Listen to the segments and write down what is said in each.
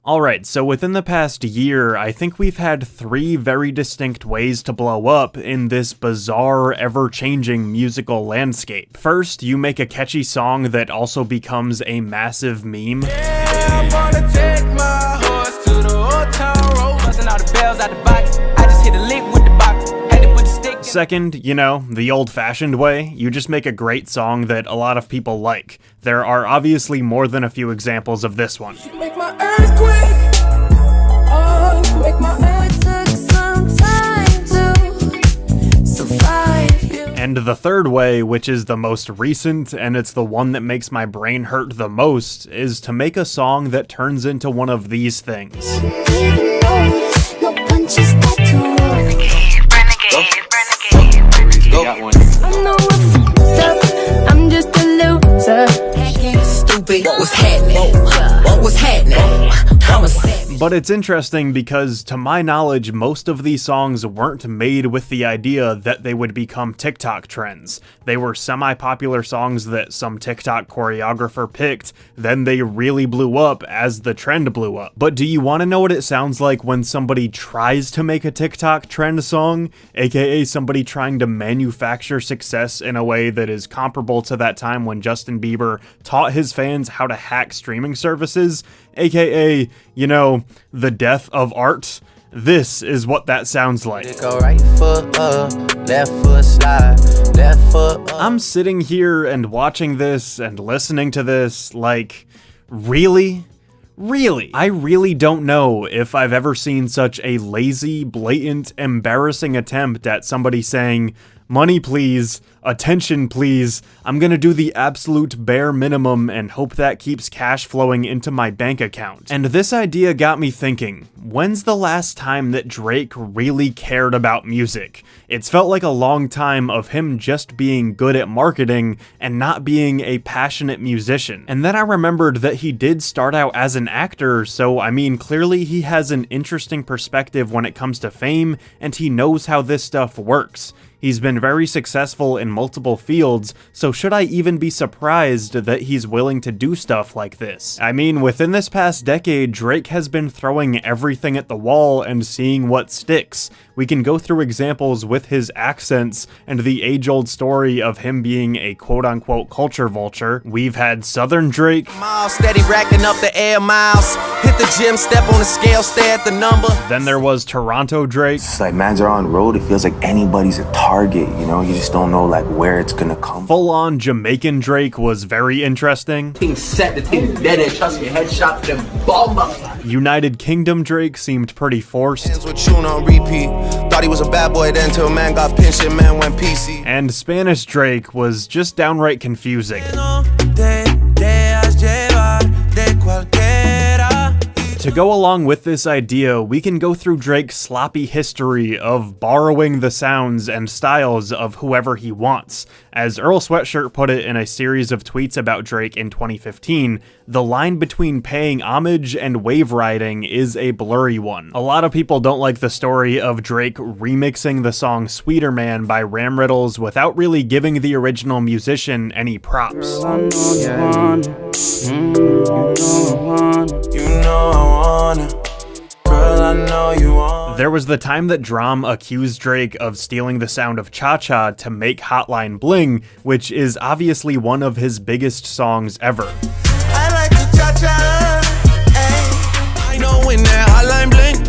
Alright, so within the past year, I think we've had 3 very distinct ways to blow up in this bizarre, ever-changing musical landscape. First, you make a catchy song that also becomes a massive meme. Yeah, I'm gonna take my horse to the old town road. Busting all the bells out the box. I just hit a lick with the box. Had to put the stick in. Second, you know, the old-fashioned way, you just make a great song that a lot of people like. There are obviously more than a few examples of this one. Make my earthquake. Oh, make my earth took some time to survive you. And the third way, which is the most recent, and it's the one that makes my brain hurt the most, is to make a song that turns into one of these things. No punches that I know I'm fucked up. I'm just a loser. Stupid. What was happening? What was happening? I'm a savage. But it's interesting because, to my knowledge, most of these songs weren't made with the idea that they would become TikTok trends. They were semi-popular songs that some TikTok choreographer picked, then they really blew up as the trend blew up. But do you want to know what it sounds like when somebody tries to make a TikTok trend song, aka somebody trying to manufacture success in a way that is comparable to that time when Justin Bieber taught his fans how to hack streaming services, aka, you know, the death of art? This is what that sounds like. Go right foot up, left foot slide, left foot up. I'm sitting here and watching this and listening to this like, really? Really? I really don't know if I've ever seen such a lazy, blatant, embarrassing attempt at somebody saying, money please, attention please, I'm gonna do the absolute bare minimum and hope that keeps cash flowing into my bank account. And this idea got me thinking, when's the last time that Drake really cared about music? It's felt like a long time of him just being good at marketing and not being a passionate musician. And then I remembered that he did start out as an actor, so I mean, clearly he has an interesting perspective when it comes to fame, and he knows how this stuff works. He's been very successful in multiple fields, so should I even be surprised that he's willing to do stuff like this? I mean, within this past decade, Drake has been throwing everything at the wall and seeing what sticks. We can go through examples with his accents and the age-old story of him being a quote-unquote culture vulture. We've had Southern Drake. Miles steady racking up the air miles. Hit the gym, step on the scale, stare at the number. Then there was Toronto Drake. It's like mans are on the road, it feels like anybody's a target, you know? You just don't know like where it's gonna come. Full-on Jamaican Drake was very interesting. Thing set, the thing dead, and trust me, headshot to them bomb. United Kingdom Drake seemed pretty forced. With tune on repeat. Thought he was a bad boy then till man got pinched and man went PC. And Spanish Drake was just downright confusing. To go along with this idea, we can go through Drake's sloppy history of borrowing the sounds and styles of whoever he wants. As Earl Sweatshirt put it in a series of tweets about Drake in 2015, the line between paying homage and wave riding is a blurry one. A lot of people don't like the story of Drake remixing the song Sweeter Man by Ram Riddles without really giving the original musician any props. There was the time that Drum accused Drake of stealing the sound of Cha-Cha to make Hotline Bling, which is obviously one of his biggest songs ever. I like to cha-cha, ay. I know when that hotline bling,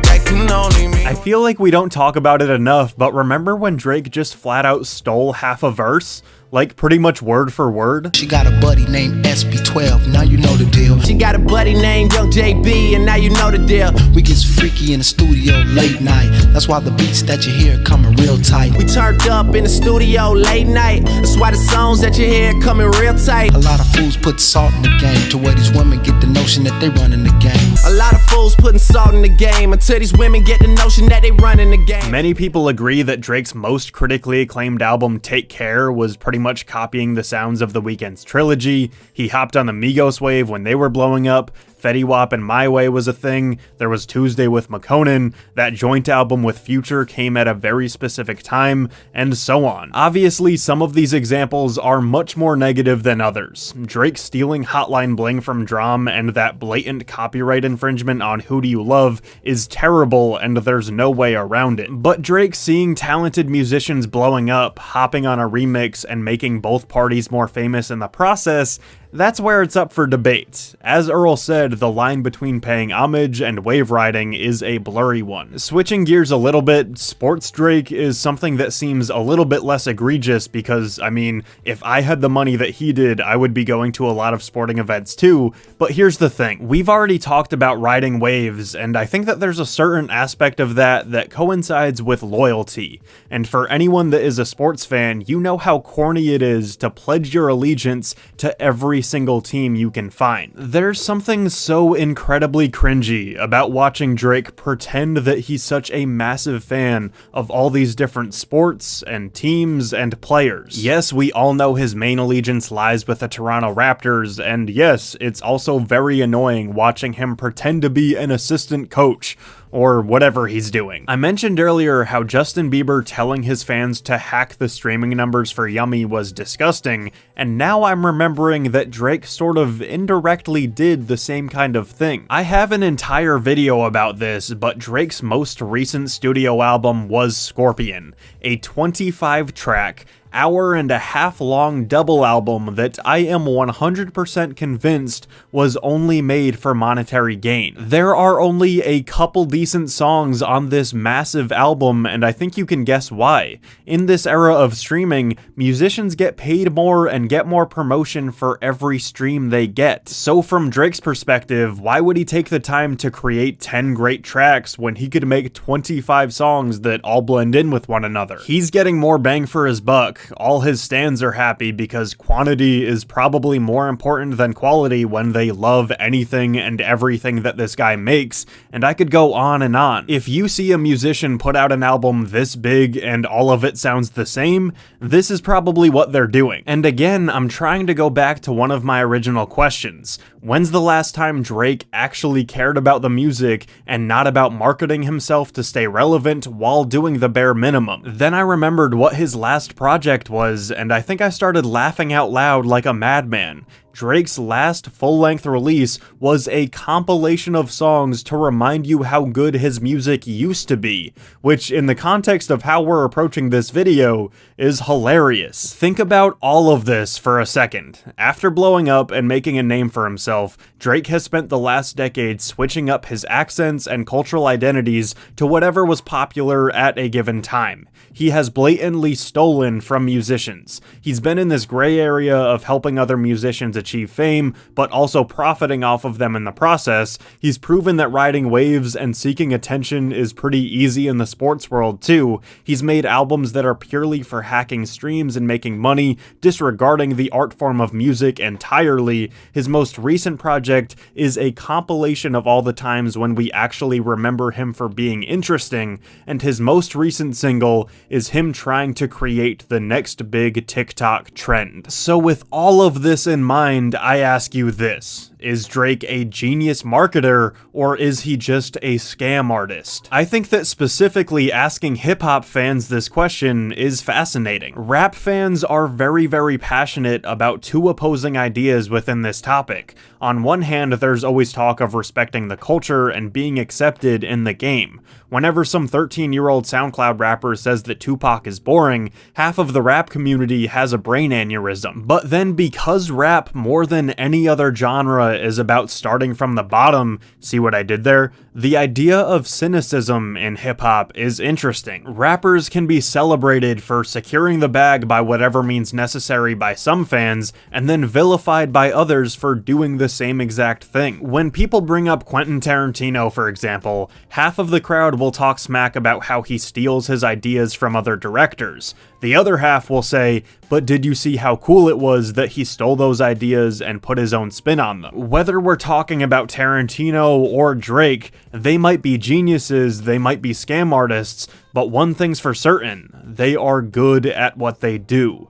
that can only mean. I feel like we don't talk about it enough, but remember when Drake just flat out stole half a verse? Like, pretty much word for word? She got a buddy named SB12, now you know the deal. She got a buddy named Young JB, and now you know the deal. We gets freaky in the studio late night. That's why the beats that you hear coming real tight. We turned up in the studio late night. That's why the songs that you hear coming real tight. A lot of fools put salt in the game to where these women get the notion that they running the game. A lot of fools putting salt in the game until these women get the notion that they running the game. Many people agree that Drake's most critically acclaimed album, Take Care, was pretty much copying the sounds of The Weeknd's Trilogy. He hopped on the Migos wave when they were blowing up. Fetty Wap and My Way was a thing, there was Tuesday with Makonnen, that joint album with Future came at a very specific time, and so on. Obviously, some of these examples are much more negative than others. Drake stealing Hotline Bling from Drum and that blatant copyright infringement on Who Do You Love is terrible, and there's no way around it. But Drake seeing talented musicians blowing up, hopping on a remix, and making both parties more famous in the process, that's where it's up for debate. As Earl said, the line between paying homage and wave riding is a blurry one. Switching gears a little bit, sports Drake is something that seems a little bit less egregious because, I mean, if I had the money that he did, I would be going to a lot of sporting events too. But here's the thing, we've already talked about riding waves, and I think that there's a certain aspect of that coincides with loyalty. And for anyone that is a sports fan, you know how corny it is to pledge your allegiance to every single team you can find. There's something so incredibly cringy about watching Drake pretend that he's such a massive fan of all these different sports and teams and players. Yes, we all know his main allegiance lies with the Toronto Raptors, and yes, it's also very annoying watching him pretend to be an assistant coach or whatever he's doing. I mentioned earlier how Justin Bieber telling his fans to hack the streaming numbers for Yummy was disgusting, and now I'm remembering that Drake sort of indirectly did the same kind of thing. I have an entire video about this, but Drake's most recent studio album was Scorpion, a 25-track, hour-and-a-half-long double album that I am 100% convinced was only made for monetary gain. There are only a couple decent songs on this massive album, and I think you can guess why. In this era of streaming, musicians get paid more and get more promotion for every stream they get. So from Drake's perspective, why would he take the time to create 10 great tracks when he could make 25 songs that all blend in with one another? He's getting more bang for his buck. All his stans are happy because quantity is probably more important than quality when they love anything and everything that this guy makes, and I could go on and on. If you see a musician put out an album this big and all of it sounds the same, this is probably what they're doing. And again, I'm trying to go back to one of my original questions. When's the last time Drake actually cared about the music and not about marketing himself to stay relevant while doing the bare minimum? Then I remembered what his last project was, and I think I started laughing out loud like a madman. Drake's last full-length release was a compilation of songs to remind you how good his music used to be, which in the context of how we're approaching this video is hilarious. Think about all of this for a second. After blowing up and making a name for himself, Drake has spent the last decade switching up his accents and cultural identities to whatever was popular at a given time. He has blatantly stolen from musicians. He's been in this gray area of helping other musicians achieve fame, but also profiting off of them in the process. He's proven that riding waves and seeking attention is pretty easy in the sports world too. He's made albums that are purely for hacking streams and making money, disregarding the art form of music entirely. His most recent project is a compilation of all the times when we actually remember him for being interesting, and his most recent single is him trying to create the next big TikTok trend. So with all of this in mind, I ask you this. Is Drake a genius marketer, or is he just a scam artist? I think that specifically asking hip-hop fans this question is fascinating. Rap fans are very, very passionate about two opposing ideas within this topic. On one hand, there's always talk of respecting the culture and being accepted in the game. Whenever some 13-year-old SoundCloud rapper says that Tupac is boring, half of the rap community has a brain aneurysm. But then because rap, more than any other genre, is about starting from the bottom, see what I did there? The idea of cynicism in hip-hop is interesting. Rappers can be celebrated for securing the bag by whatever means necessary by some fans, and then vilified by others for doing the same exact thing. When people bring up Quentin Tarantino, for example, half of the crowd will talk smack about how he steals his ideas from other directors. The other half will say, but did you see how cool it was that he stole those ideas and put his own spin on them? Whether we're talking about Tarantino or Drake, they might be geniuses, they might be scam artists, but one thing's for certain, they are good at what they do.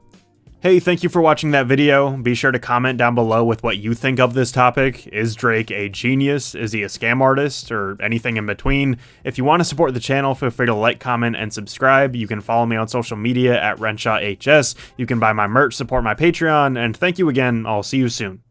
Hey, thank you for watching that video. Be sure to comment down below with what you think of this topic. Is Drake a genius? Is he a scam artist? Or anything in between? If you want to support the channel, feel free to like, comment, and subscribe. You can follow me on social media at RenshawHS. You can buy my merch, support my Patreon, and thank you again. I'll see you soon.